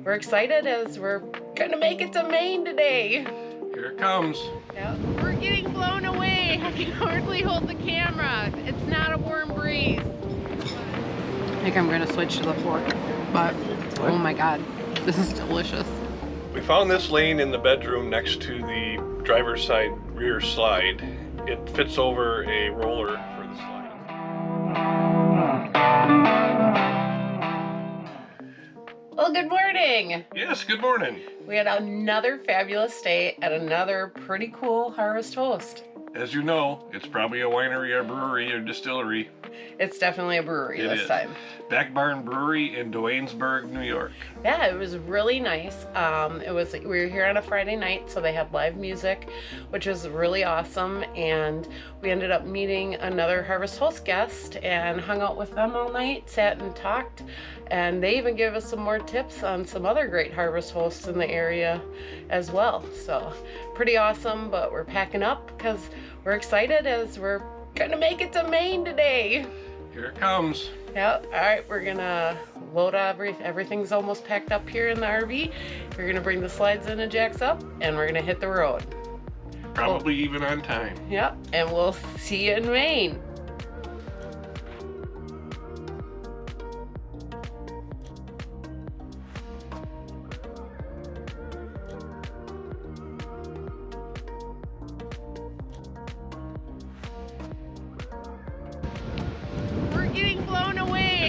we're excited as we're gonna make it to Maine today. Here it comes. Yep. We're getting blown away. I can hardly hold the camera. It's not a warm breeze. I think I'm gonna switch to the fork, but oh my God, this is delicious. We found this lane in the bedroom next to the driver's side rear slide. It fits over a roller for the slide. Well, good morning. Yes, good morning. We had another fabulous day at another pretty cool Harvest Host. As you know, it's probably a winery, a brewery, or distillery. It's definitely a brewery this time. Back Barn Brewery in Duanesburg, New York. Yeah, it was really nice. We were here on a Friday night, so they had live music, which was really awesome. And we ended up meeting another Harvest Host guest and hung out with them all night, sat and talked. And they even gave us some more tips on some other great Harvest Hosts in the area as well. So pretty awesome, but we're packing up because we're excited as we're gonna make it to Maine today. Here it comes. Yep. All right, we're gonna load everything's almost packed up here in the RV. We're gonna bring the slides in and jacks up, and we're gonna hit the road. Probably even on time. Yep, and we'll see you in Maine.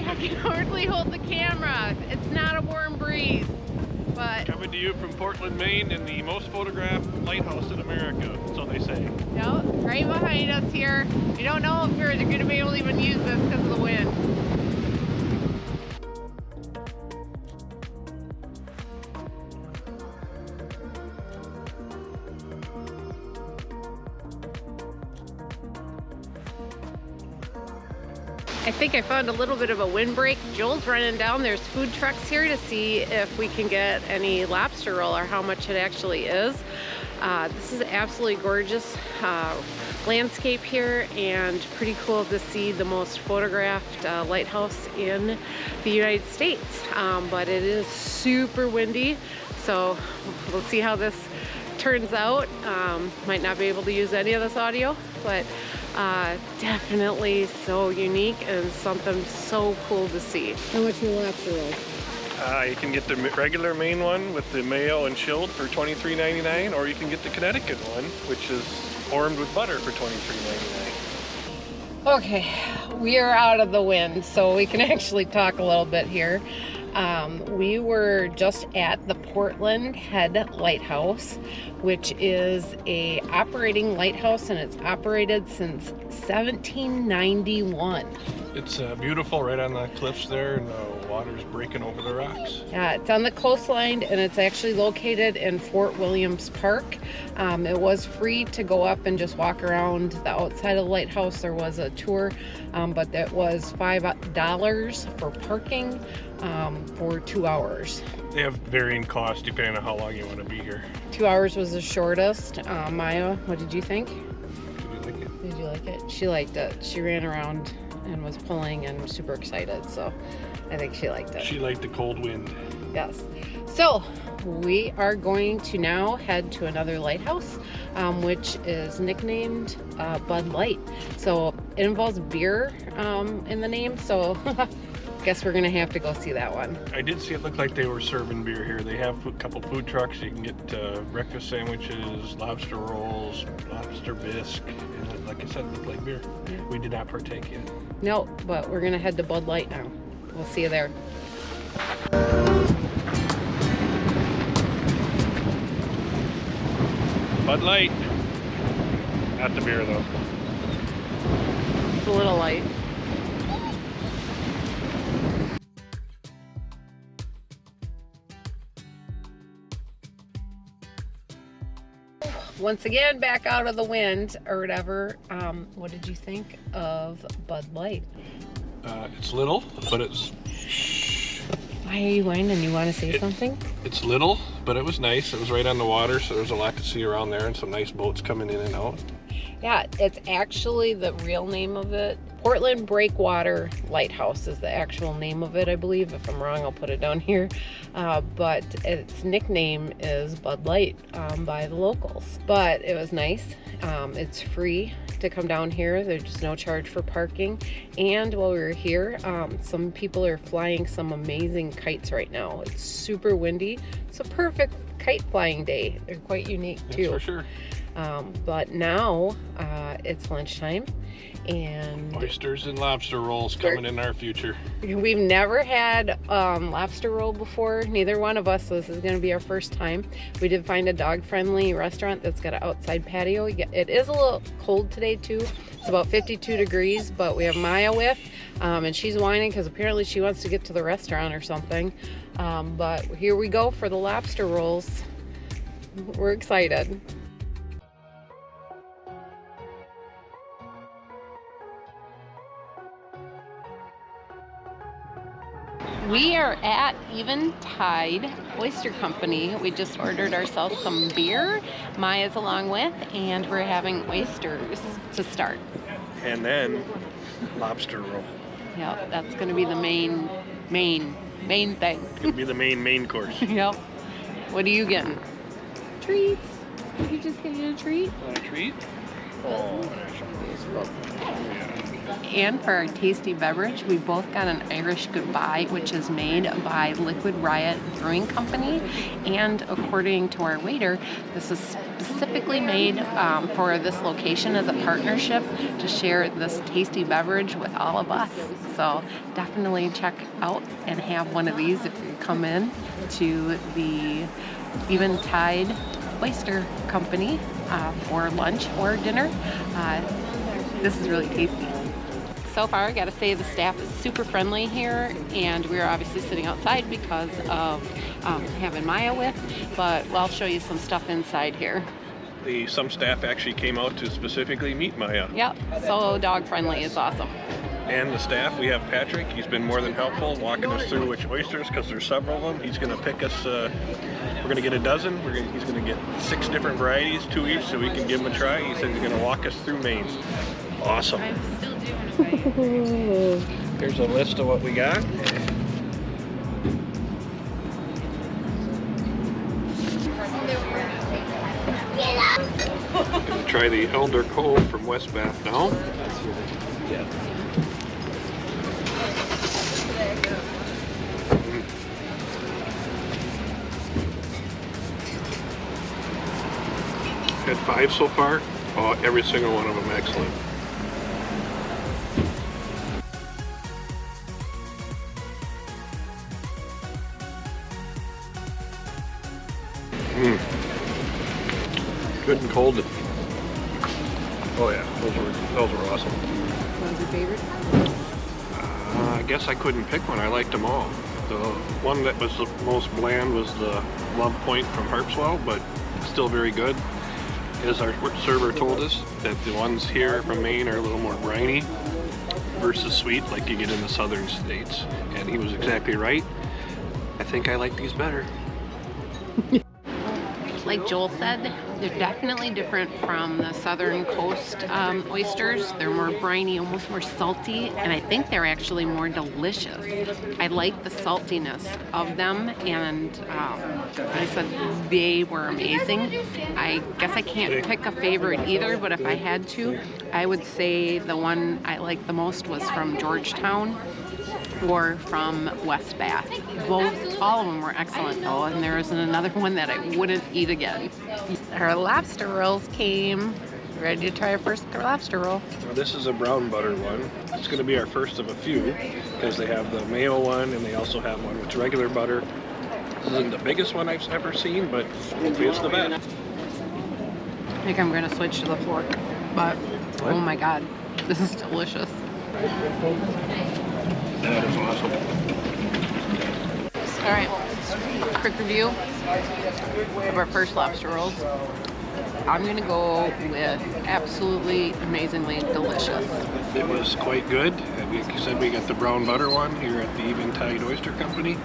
I can hardly hold the camera. It's not a warm breeze, but coming to you from Portland, Maine, in the most photographed lighthouse in America, so they say. Yep, right behind us here. We don't know if we're going to be able to even use this because of the wind. I think I found a little bit of a windbreak. Joel's running down. There's food trucks here to see if we can get any lobster roll or how much it actually is. This is absolutely gorgeous landscape here, and pretty cool to see the most photographed lighthouse in the United States. But it is super windy, so we'll see how this turns out. Might not be able to use any of this audio, but definitely so unique and something so cool to see. How much are lobster rolls? You can get the regular Maine one with the mayo and chilled for $23.99, or you can get the Connecticut one, which is formed with butter for $23.99. Okay, we are out of the wind, so we can actually talk a little bit here. We were just at the Portland Head Lighthouse, which is a operating lighthouse, and it's operated since 1791. It's beautiful right on the cliffs there, and the water's breaking over the rocks. Yeah, it's on the coastline, and it's actually located in Fort Williams Park. It was free to go up and just walk around the outside of the lighthouse. There was a tour, but that was $5 for parking for 2 hours. They have varying costs depending on how long you want to be here. 2 hours was the shortest. Maya, what did you think? Did you like it? Did you like it? She liked it. She ran around and was pulling and super excited, so I think she liked it. She liked the cold wind. Yes. So we are going to now head to another lighthouse, which is nicknamed Bud Light. So it involves beer in the name, so guess we're gonna have to go see that one. I did see it looked like they were serving beer here. They have a couple food trucks. You can get breakfast sandwiches, lobster rolls, lobster bisque, and like I said, it looked like beer. Yeah. We did not partake yet. No, but we're gonna head to Bud Light now. We'll see you there. Bud Light. Not the beer though. It's a little light. Once again, back out of the wind or whatever. What did you think of Bud Light? It's little, but it's... Why are you whining? You want to say something? It's little, but it was nice. It was right on the water, so there's a lot to see around there and some nice boats coming in and out. Yeah, it's actually, the real name of it Portland Breakwater Lighthouse is the actual name of it, I believe. If I'm wrong, I'll put it down here. But its nickname is Bud Light by the locals. But it was nice. It's free to come down here. There's just no charge for parking. And while we were here, some people are flying some amazing kites right now. It's super windy. It's a perfect kite flying day. They're quite unique too. That's for sure. But now it's lunchtime, and Oysters and lobster rolls coming in our future. we've never had lobster roll before, neither one of us, so this is going to be our first time. We did find a dog-friendly restaurant that's got an outside patio. It is a little cold today too. It's about 52 degrees, but we have Maya with, and she's whining because apparently she wants to get to the restaurant or something. But here we go for the lobster rolls. We're excited. We are at Eventide Oyster Company. We just ordered ourselves some beer. Maya's along with, and we're having oysters to start. And then lobster roll. Yep, that's gonna be the main thing. Could be the main course. Yep. What are you getting? Treats. You just getting a treat? Want a treat? And for our tasty beverage, we both got an Irish Goodbye, which is made by Liquid Riot Brewing Company. And according to our waiter, this is specifically made for this location as a partnership to share this tasty beverage with all of us. So definitely check out and have one of these if you come in to the Eventide Oyster Company for lunch or dinner. This is really tasty. So far, I gotta say the staff is super friendly here, and we're obviously sitting outside because of having Maya with, but I'll show you some stuff inside here. Some staff actually came out to specifically meet Maya. Yep, so dog friendly is awesome. And the staff, we have Patrick. He's been more than helpful walking us through which oysters, because there's several of them. He's going to pick us, we're going to get a dozen. He's going to get 6 different varieties, 2 each, so we can give them a try. He said he's going to walk us through Maine. Awesome. Here's a list of what we got. Gonna try the Elder Cove from West Bath now. Had 5 so far. Oh, every single one of them excellent. Good and cold. Oh yeah, those were awesome. What was your favorite? I guess I couldn't pick one. I liked them all. The one that was the most bland was the Love Point from Harpswell, but still very good. As our server told us, that the ones here from Maine are a little more briny versus sweet, like you get in the southern states. And he was exactly right. I think I like these better. Like Joel said, they're definitely different from the southern coast oysters. They're more briny, almost more salty, and I think they're actually more delicious. I like the saltiness of them, and I said they were amazing. I guess I can't pick a favorite either, but if I had to, I would say the one I liked the most was from Georgetown or from West Bath. All of them were excellent though, and there isn't another one that I wouldn't eat again. Our lobster rolls came. Ready to try our first lobster roll? Now this is a brown butter one. It's going to be our first of a few, because they have the mayo one and they also have one with regular butter. This isn't the biggest one I've ever seen, but hopefully it's the best. I think I'm going to switch to the fork, but oh my god, this is delicious. That is awesome. All right, quick review of our first lobster rolls. I'm gonna go with absolutely amazingly delicious. It was quite good. And like you said, we got the brown butter one here at the Eventide Oyster Company.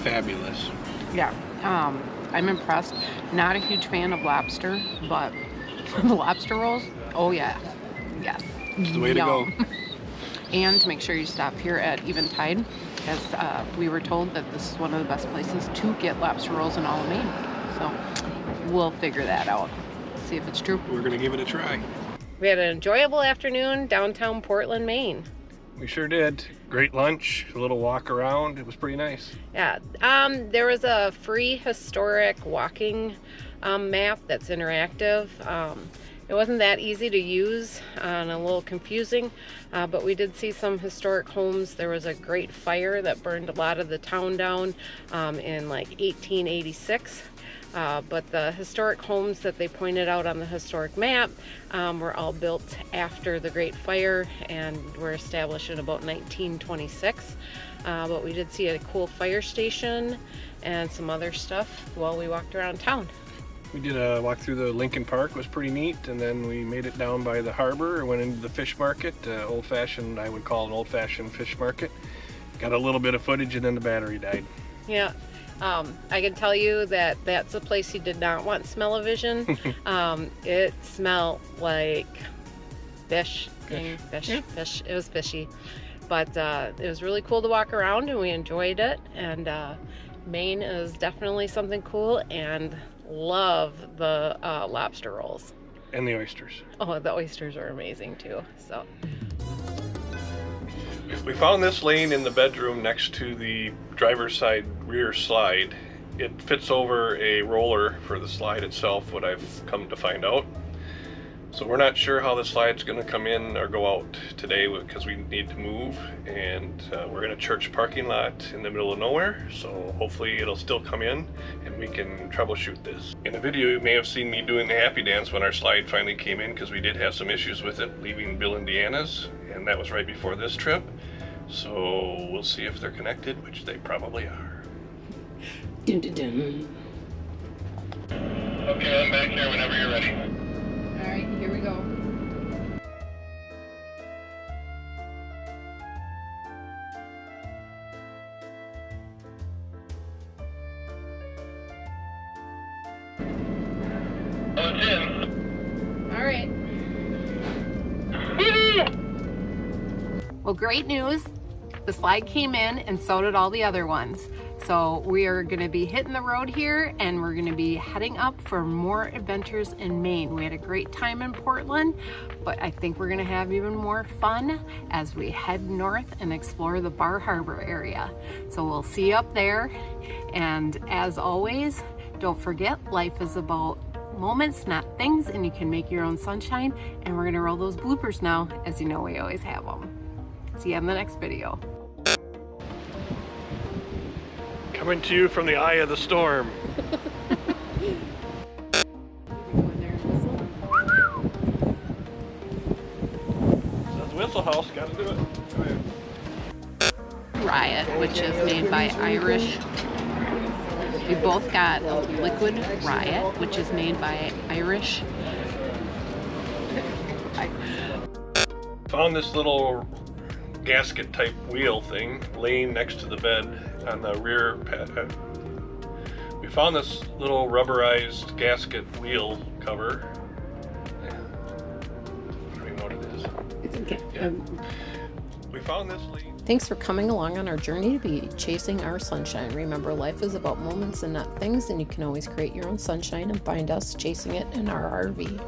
Fabulous. Yeah, I'm impressed. Not a huge fan of lobster, but the lobster rolls, oh yeah, yes. It's the way to go. And to make sure you stop here at Eventide, as we were told that this is one of the best places to get lobster rolls in all of Maine. So we'll figure that out, see if it's true. We're gonna give it a try. We had an enjoyable afternoon downtown Portland, Maine. We sure did. Great lunch, a little walk around. It was pretty nice. Yeah, there was a free historic walking map that's interactive. It wasn't that easy to use and a little confusing, but we did see some historic homes. There was a great fire that burned a lot of the town down in like 1886. But the historic homes that they pointed out on the historic map were all built after the Great Fire and were established in about 1926. But we did see a cool fire station and some other stuff while we walked around town. We did a walk through the Lincoln Park, was pretty neat, and then we made it down by the harbor and went into the fish market, old-fashioned, I would call it an old-fashioned fish market. Got a little bit of footage and then the battery died. Yeah. I can tell you that that's a place you did not want smell-o-vision. It smelled like fish. Fish. It was fishy. But it was really cool to walk around and we enjoyed it. And Maine is definitely something cool and love the lobster rolls. And the oysters. Oh, the oysters are amazing too. So. We found this lane in the bedroom next to the driver's side rear slide. It fits over a roller for the slide itself, what I've come to find out. So we're not sure how the slide's going to come in or go out today because we need to move, and we're in a church parking lot in the middle of nowhere, so hopefully it'll still come in and we can troubleshoot this. In the video you may have seen me doing the happy dance when our slide finally came in because we did have some issues with it leaving Bill and Deanna's, and that was right before this trip. So we'll see if they're connected, which they probably are. Dun, dun, dun. Okay, I'm back here whenever you're ready. All right, here we go. Oh, it's in. All right. Well, great news. The slide came in and so did all the other ones. So we are going to be hitting the road here and we're going to be heading up for more adventures in Maine. We had a great time in Portland, but I think we're going to have even more fun as we head north and explore the Bar Harbor area. So we'll see you up there. And as always, don't forget, life is about moments, not things, and you can make your own sunshine. And we're going to roll those bloopers now, as you know we always have them. See you in the next video. Coming to you from the eye of the storm. Says Whistle House, gotta do it. Go ahead. Riot, which is made by Irish. We both got a liquid Riot, which is made by Irish. Found this little gasket type wheel thing laying next to the bed on the rear pad. We found this little rubberized gasket wheel cover. I don't even know what it is. It's okay. Yeah. We found this laying. Thanks for coming along on our journey to be chasing our sunshine. Remember, life is about moments and not things, and you can always create your own sunshine and find us chasing it in our RV.